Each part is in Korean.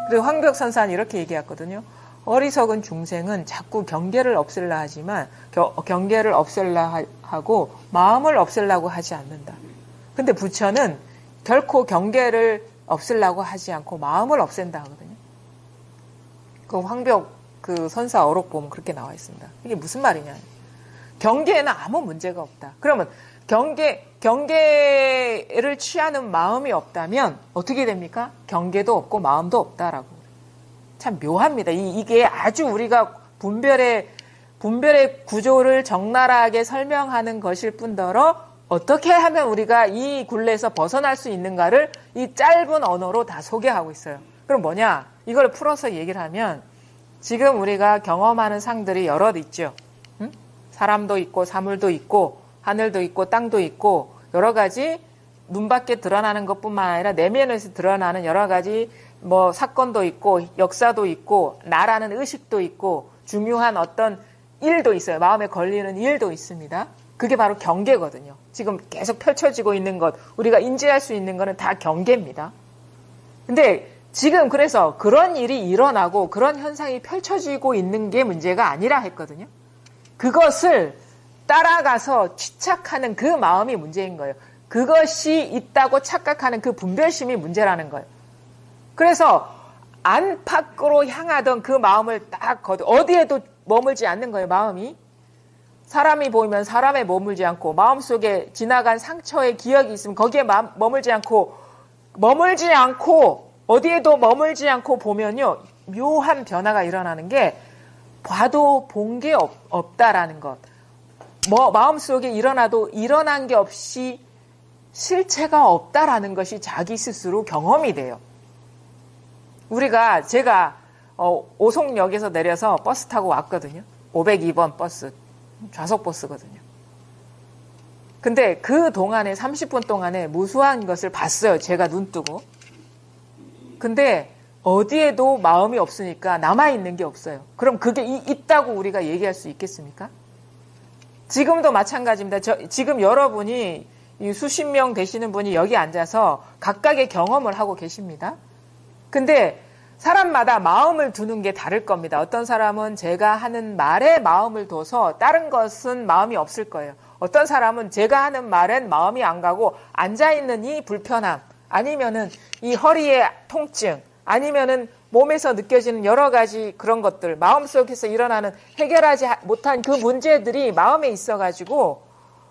그리고 황벽 선사는 이렇게 얘기했거든요. 어리석은 중생은 자꾸 경계를 없앨라 하지만 경계를 없앨라 하고 마음을 없애려고 하지 않는다. 근데 부처는 결코 경계를 없애려고 하지 않고 마음을 없앤다 하거든요. 그 황벽 그 선사 어록 보면 그렇게 나와 있습니다. 이게 무슨 말이냐. 경계에는 아무 문제가 없다. 그러면 경계를 취하는 마음이 없다면 어떻게 됩니까? 경계도 없고 마음도 없다라고. 참 묘합니다. 이게 아주 우리가 분별의 구조를 적나라하게 설명하는 것일 뿐더러 어떻게 하면 우리가 이 굴레에서 벗어날 수 있는가를 이 짧은 언어로 다 소개하고 있어요. 그럼 뭐냐? 이걸 풀어서 얘기를 하면 지금 우리가 경험하는 상들이 여럿 있죠. 응? 사람도 있고 사물도 있고 하늘도 있고 땅도 있고 여러 가지 눈밖에 드러나는 것뿐만 아니라 내면에서 드러나는 여러 가지 뭐 사건도 있고 역사도 있고 나라는 의식도 있고 중요한 어떤 일도 있어요. 마음에 걸리는 일도 있습니다. 그게 바로 경계거든요. 지금 계속 펼쳐지고 있는 것, 우리가 인지할 수 있는 거는 다 경계입니다. 근데 지금 그래서 그런 일이 일어나고 그런 현상이 펼쳐지고 있는 게 문제가 아니라 했거든요. 그것을 따라가서 취착하는 그 마음이 문제인 거예요. 그것이 있다고 착각하는 그 분별심이 문제라는 거예요. 그래서 안팎으로 향하던 그 마음을 딱 어디에도 머물지 않는 거예요. 마음이. 사람이 보이면 사람에 머물지 않고 마음속에 지나간 상처의 기억이 있으면 거기에 머물지 않고 어디에도 머물지 않고 보면요. 묘한 변화가 일어나는 게 봐도 본 게 없다라는 것. 마음속에 일어나도 일어난 게 없이 실체가 없다라는 것이 자기 스스로 경험이 돼요. 제가 오송역에서 내려서 버스 타고 왔거든요. 502번 버스, 좌석 버스거든요. 근데 그 동안에 30분 동안에 무수한 것을 봤어요. 제가 눈 뜨고. 근데 어디에도 마음이 없으니까 남아있는 게 없어요. 그럼 그게 있다고 우리가 얘기할 수 있겠습니까? 지금도 마찬가지입니다. 지금 여러분이 수십 명 되시는 분이 여기 앉아서 각각의 경험을 하고 계십니다. 근데 사람마다 마음을 두는 게 다를 겁니다. 어떤 사람은 제가 하는 말에 마음을 둬서 다른 것은 마음이 없을 거예요. 어떤 사람은 제가 하는 말엔 마음이 안 가고 앉아있는 이 불편함, 아니면은 이 허리의 통증, 아니면은 몸에서 느껴지는 여러 가지 그런 것들, 마음속에서 일어나는 해결하지 못한 그 문제들이 마음에 있어가지고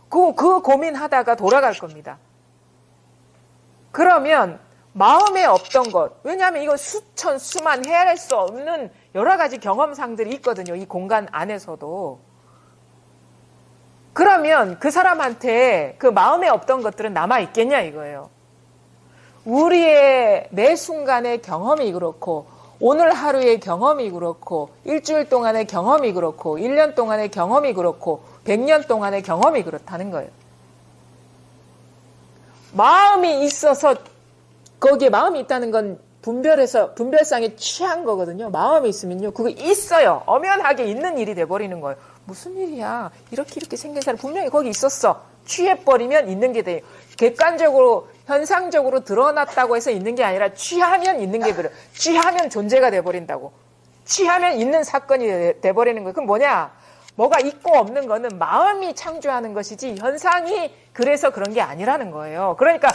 그 고민하다가 돌아갈 겁니다. 그러면 마음에 없던 것, 왜냐하면 이건 수만 헤아릴 수 없는 여러 가지 경험상들이 있거든요. 이 공간 안에서도. 그러면 그 사람한테 그 마음에 없던 것들은 남아있겠냐 이거예요. 우리의 매 순간의 경험이 그렇고 오늘 하루의 경험이 그렇고 일주일 동안의 경험이 그렇고 1년 동안의 경험이 그렇고 100년 동안의 경험이 그렇다는 거예요. 마음이 있어서 거기에 마음이 있다는 건 분별상에 취한 거거든요. 마음이 있으면요. 그거 있어요. 엄연하게 있는 일이 돼버리는 거예요. 무슨 일이야. 이렇게 생긴 사람 분명히 거기 있었어. 취해버리면 있는 게 돼요. 객관적으로 현상적으로 드러났다고 해서 있는 게 아니라 취하면 있는 게 그래요. 취하면 존재가 돼버린다고. 취하면 있는 사건이 돼버리는 거예요. 그럼 뭐냐? 뭐가 있고 없는 거는 마음이 창조하는 것이지 현상이 그래서 그런 게 아니라는 거예요. 그러니까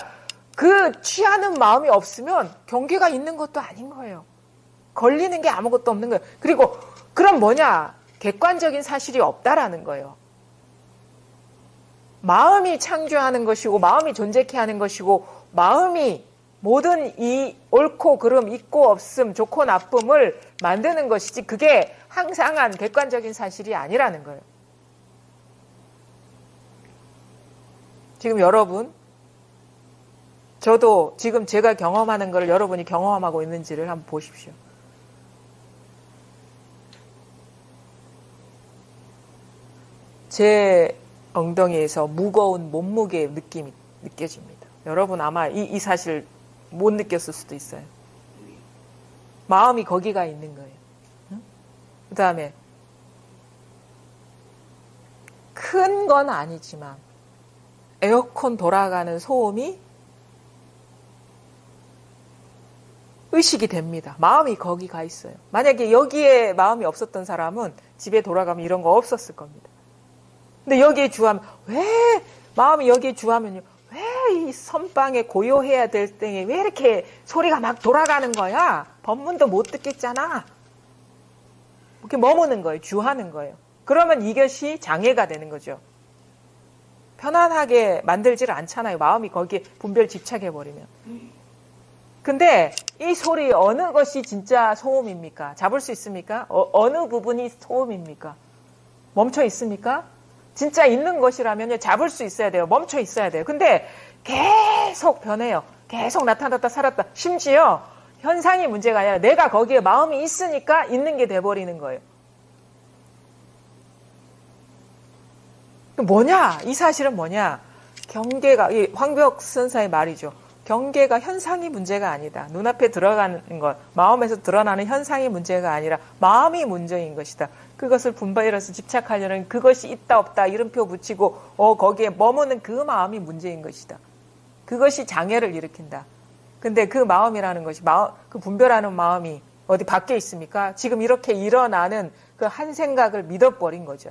그 취하는 마음이 없으면 경계가 있는 것도 아닌 거예요. 걸리는 게 아무것도 없는 거예요. 그리고 그럼 뭐냐? 객관적인 사실이 없다라는 거예요. 마음이 창조하는 것이고 마음이 존재케 하는 것이고 마음이 모든 이 옳고 그름, 있고 없음, 좋고 나쁨을 만드는 것이지 그게 항상한 객관적인 사실이 아니라는 거예요. 지금 여러분, 저도 지금 제가 경험하는 걸 여러분이 경험하고 있는지를 한번 보십시오. 제 엉덩이에서 무거운 몸무게의 느낌이 느껴집니다. 여러분 아마 이 사실 못 느꼈을 수도 있어요. 마음이 거기가 있는 거예요. 응? 그 다음에 큰 건 아니지만 에어컨 돌아가는 소음이 의식이 됩니다. 마음이 거기 가 있어요. 만약에 여기에 마음이 없었던 사람은 집에 돌아가면 이런 거 없었을 겁니다. 근데 여기에 주하면, 왜 마음이 여기에 주하면요, 왜 이 선방에 고요해야 될 때에 왜 이렇게 소리가 막 돌아가는 거야? 법문도 못 듣겠잖아. 이렇게 머무는 거예요. 주하는 거예요. 그러면 이것이 장애가 되는 거죠. 편안하게 만들지를 않잖아요. 마음이 거기에 분별 집착해버리면. 근데 이 소리 어느 것이 진짜 소음입니까? 잡을 수 있습니까? 어느 부분이 소음입니까? 멈춰 있습니까? 진짜 있는 것이라면 잡을 수 있어야 돼요. 멈춰 있어야 돼요. 근데 계속 변해요. 계속 나타났다 살았다. 심지어 현상이 문제가 아니라 내가 거기에 마음이 있으니까 있는 게 돼버리는 거예요. 뭐냐? 이 사실은 뭐냐? 경계가, 황벽 선사의 말이죠. 경계가 현상이 문제가 아니다. 눈앞에 들어가는 것, 마음에서 드러나는 현상이 문제가 아니라 마음이 문제인 것이다. 그것을 분별해서 집착하려는 그것이 있다 없다 이름표 붙이고 거기에 머무는 그 마음이 문제인 것이다. 그것이 장애를 일으킨다. 근데 그 마음이라는 것이 그 분별하는 마음이 어디 밖에 있습니까? 지금 이렇게 일어나는 그 한 생각을 믿어버린 거죠.